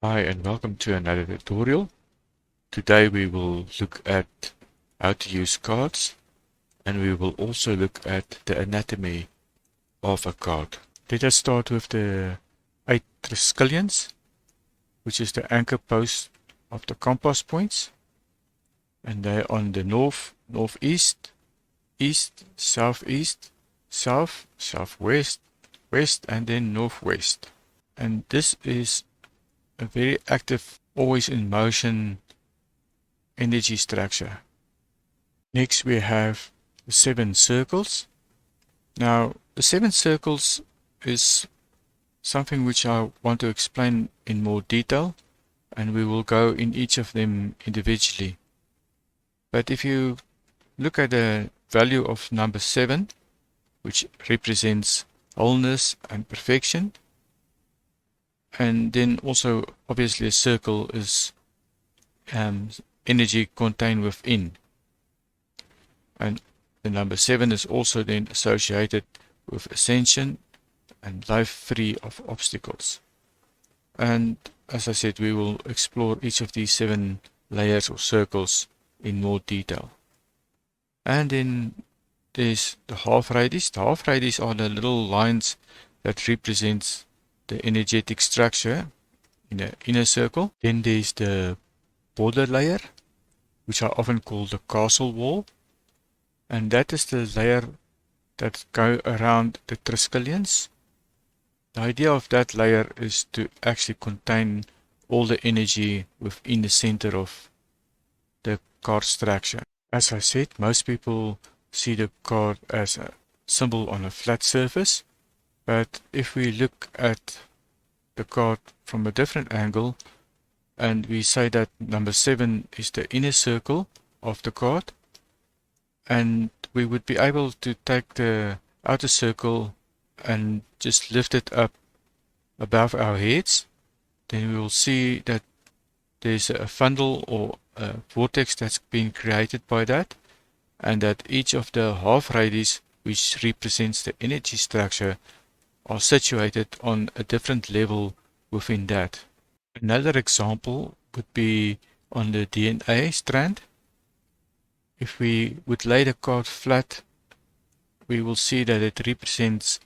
Hi and welcome to another tutorial. Today we will look at how to use cards, and we will also look at the anatomy of a card. Let us start with the 8 triskelions, which is the anchor post of the compass points, and they're on the north, northeast, east, southeast, south, southwest, west, and then northwest. And this is a very active, always in motion energy structure. Next we have the 7 circles. Now the 7 circles is something which I want to explain in more detail, and we will go in each of them individually. But if you look at the value of number 7, which represents wholeness and perfection, and then also obviously a circle is energy contained within. And the number 7 is also then associated with ascension and life free of obstacles. And as I said, we will explore each of these 7 layers or circles in more detail. And then there's the half radius. The half radius are the little lines that represents the energetic structure in the inner circle. Then there's the border layer, which I often call the castle wall. And that is the layer that go around the triskelions. The idea of that layer is to actually contain all the energy within the center of the card structure. As I said, most people see the card as a symbol on a flat surface, but if we look at the card from a different angle and we say that number 7 is the inner circle of the card, and we would be able to take the outer circle and just lift it up above our heads, then we will see that there's a funnel or a vortex that's been created by that, and that each of the half radius, which represents the energy structure, are situated on a different level within that. Another example would be on the DNA strand. If we would lay the card flat, we will see that it represents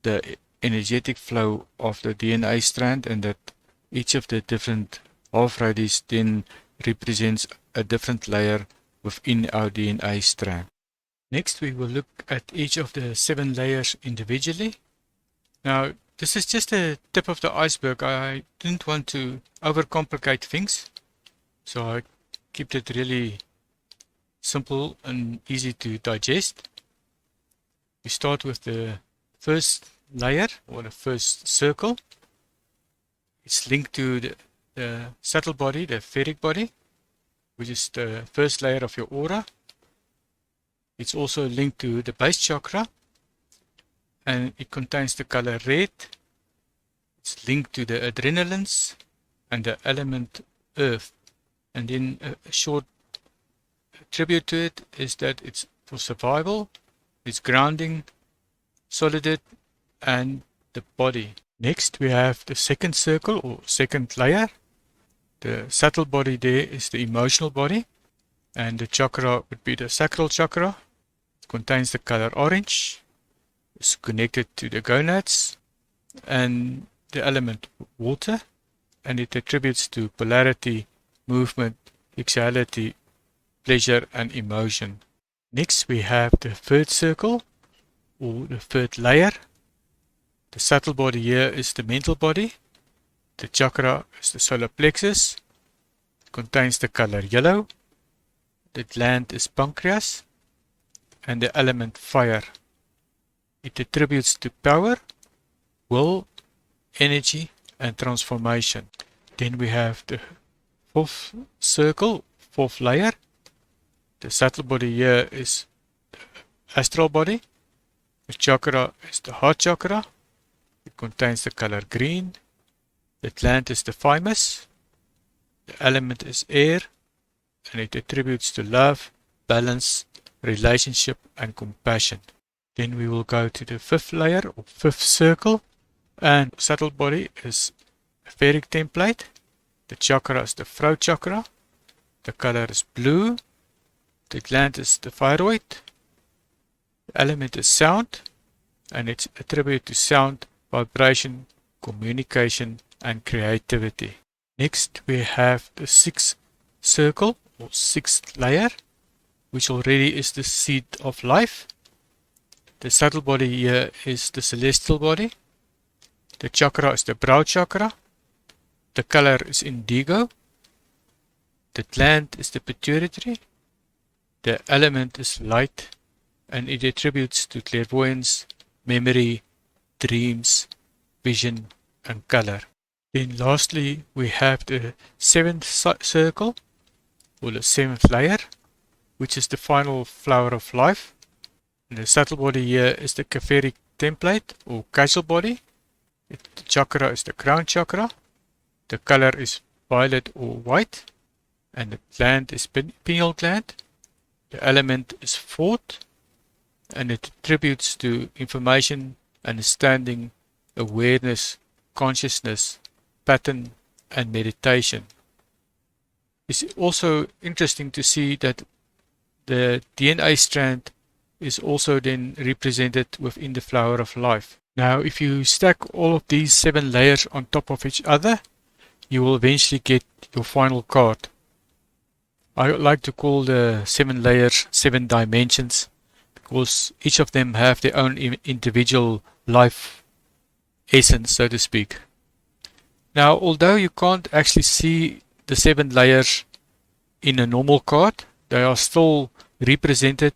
the energetic flow of the DNA strand, and that each of the different half radius then represents a different layer within our DNA strand. Next, we will look at each of the 7 layers individually. Now, this is just the tip of the iceberg. I didn't want to overcomplicate things, so I kept it really simple and easy to digest. We start with the first layer, or the first circle. It's linked to the subtle body, the etheric body, which is the first layer of your aura. It's also linked to the base chakra, and it contains the color red. It's linked to the adrenalines and the element earth. And then a short tribute to it is that it's for survival, it's grounding, solitude, and the body. Next we have the second circle or second layer. The subtle body there is the emotional body, and the chakra would be the sacral chakra. It contains the color orange. It's connected to the gonads and the element water, and it attributes to polarity, movement, sexuality, pleasure, and emotion. Next we have the third circle or the third layer. The subtle body here is the mental body. The chakra is the solar plexus. It contains the color yellow. The gland is pancreas, and the element fire. It attributes to power, will, energy, and transformation. Then we have the fourth circle, fourth layer. The subtle body here is the astral body. The chakra is the heart chakra. It contains the color green. The gland is the thymus. The element is air, and it attributes to love, balance, relationship, and compassion. Then we will go to the fifth layer or fifth circle, and subtle body is etheric template. The chakra is the throat chakra. The color is blue. The gland is the thyroid. The element is sound, and it's attributed to sound, vibration, communication, and creativity. Next, we have the sixth circle or sixth layer, which already is the seed of life. The subtle body here is the celestial body. The chakra is the brow chakra. The color is indigo. The gland is the pituitary. The element is light, and it attributes to clairvoyance, memory, dreams, vision, and color. Then lastly, we have the seventh circle, or the seventh layer, which is the final flower of life. And the subtle body here is the etheric template, or causal body. The chakra is the crown chakra. The color is violet or white, and the gland is pineal gland. The element is thought, and it attributes to information, understanding, awareness, consciousness, pattern, and meditation. It's also interesting to see that the DNA strand is also then represented within the flower of life. Now, if you stack all of these 7 layers on top of each other, you will eventually get your final card. I like to call the 7 layers 7 dimensions, because each of them have their own individual life essence, so to speak. Now, although you can't actually see the 7 layers in a normal card, they are still represented,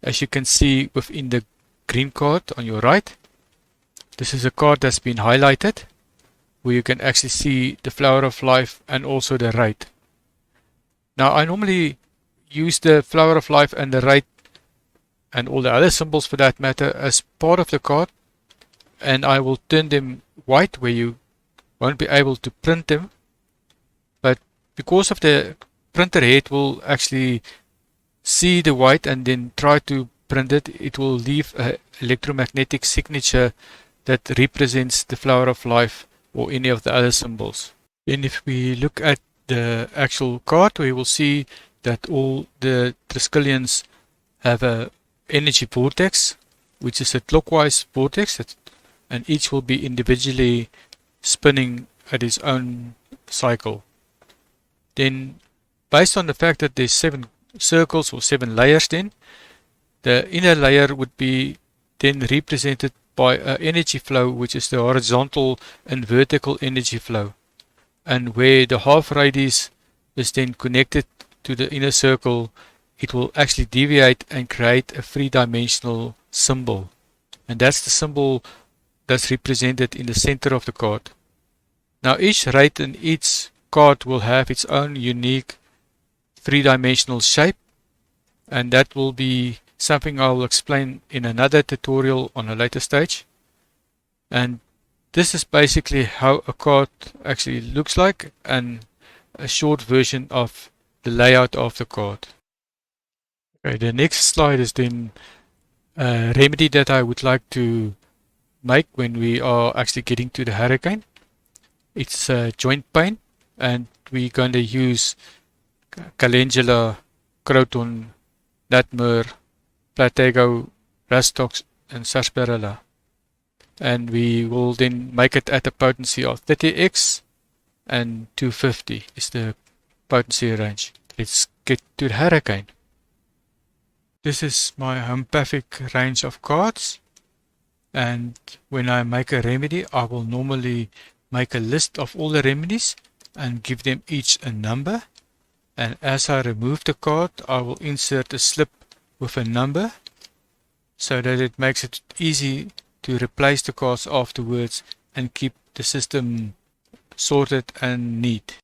as you can see, within the green card on your right. This is a card that's been highlighted, where you can actually see the flower of life and also the right. Now, I normally use the flower of life and the right, and all the other symbols for that matter, as part of the card, and I will turn them white where you won't be able to print them. But because of the printer head will actually see the white and then try to print it, it will leave an electromagnetic signature that represents the flower of life or any of the other symbols. Then if we look at the actual card, we will see that all the Triskelions have a energy vortex, which is a clockwise vortex, and each will be individually spinning at its own cycle. Then, based on the fact that there's 7 circles or 7 layers, then the inner layer would be then represented by an energy flow, which is the horizontal and vertical energy flow, and where the half radius is then connected to the inner circle, it will actually deviate and create a 3-dimensional symbol, and that's the symbol that's represented in the center of the card. Now, each rate in each card will have its own unique 3-dimensional shape, and that will be something I will explain in another tutorial on a later stage. And this is basically how a card actually looks like, and a short version of the layout of the card. Okay, the next slide is then a remedy that I would like to make when we are actually getting to the hurricane. It's joint pain, and we're going to use calendula, croton, nutmeg, platego, rastox, and sarsaparilla. And we will then make it at a potency of 30x, and 250 is the potency range. Let's get to the hurricane. This is my homeopathic range of cards, and when I make a remedy, I will normally make a list of all the remedies and give them each a number, and as I remove the card, I will insert a slip with a number so that it makes it easy to replace the cards afterwards and keep the system sorted and neat.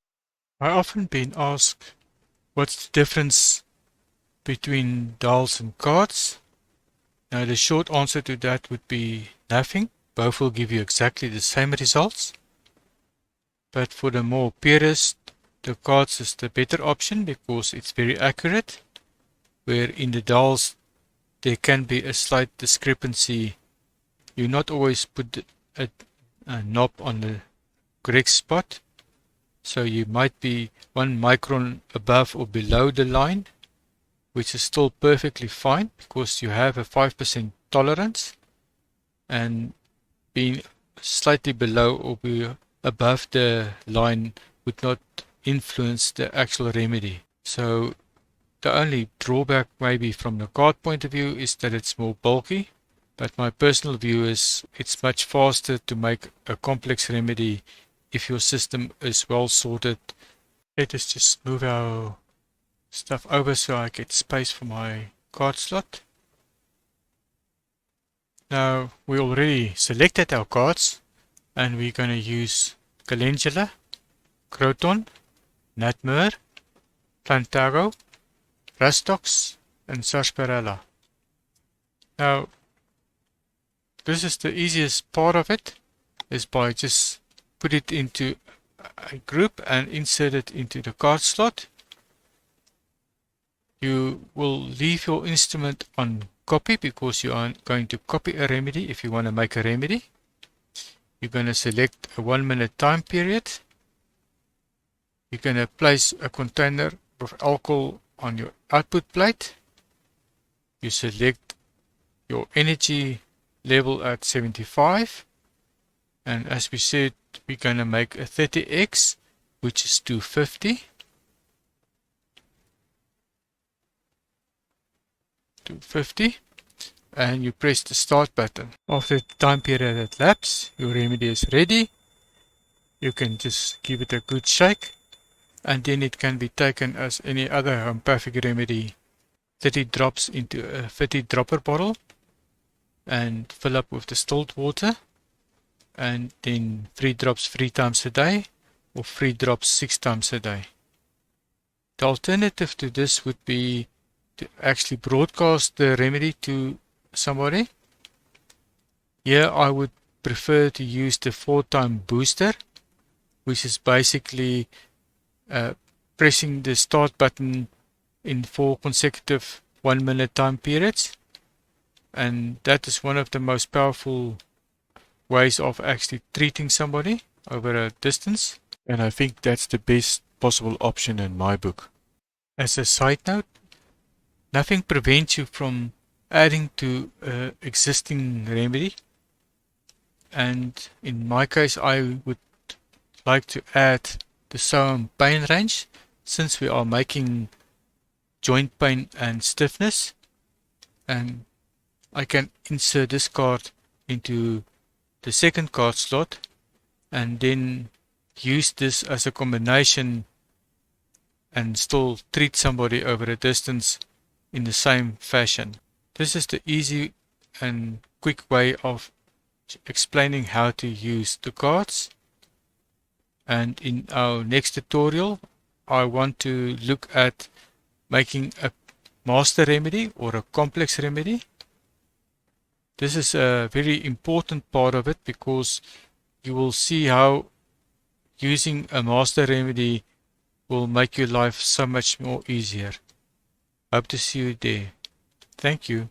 I often been asked what's the difference between dials and cards. Now, the short answer to that would be nothing. Both will give you exactly the same results. But for the more purist, the cards is the better option because it's very accurate, where in the dials there can be a slight discrepancy. You not always put a knob on the correct spot. So you might be 1 micron above or below the line, which is still perfectly fine because you have a 5% tolerance, and being slightly below or be above the line would not influence the actual remedy. So the only drawback maybe from the card point of view is that it's more bulky, but my personal view is it's much faster to make a complex remedy if your system is well sorted. Let us just move our stuff over so I get space for my card slot. Now we already selected our cards, and we're going to use Calendula, Croton, Natmur, Plantago, Rastox, and Sarsaparilla. Now this is the easiest part of it, is by just put it into a group and insert it into the card slot. You will leave your instrument on copy because you are going to copy a remedy if you want to make a remedy. You're going to select a 1 minute time period. You're going to place a container of alcohol on your output plate. You select your energy level at 75. And as we said, we're going to make a 30x, which is 250. 250. And you press the start button. After the time period had lapsed, your remedy is ready. You can just give it a good shake, and then it can be taken as any other homeopathic remedy. 30 drops into a 30 dropper bottle and fill up with distilled water, and then 3 drops 3 times a day or 3 drops 6 times a day. The alternative to this would be to actually broadcast the remedy to somebody. Here I would prefer to use the 4-time booster, which is basically pressing the start button in 4 consecutive 1 minute time periods, and that is one of the most powerful ways of actually treating somebody over a distance, and I think that's the best possible option in my book. As a side note, nothing prevents you from adding to existing remedy, and in my case I would like to add the SOAM pain range, since we are making joint pain and stiffness, and I can insert this card into the second card slot and then use this as a combination and still treat somebody over a distance in the same fashion. This is the easy and quick way of explaining how to use the cards, and in our next tutorial I want to look at making a master remedy or a complex remedy. This is a very important part of it because you will see how using a master remedy will make your life so much more easier. Hope to see you there. Thank you.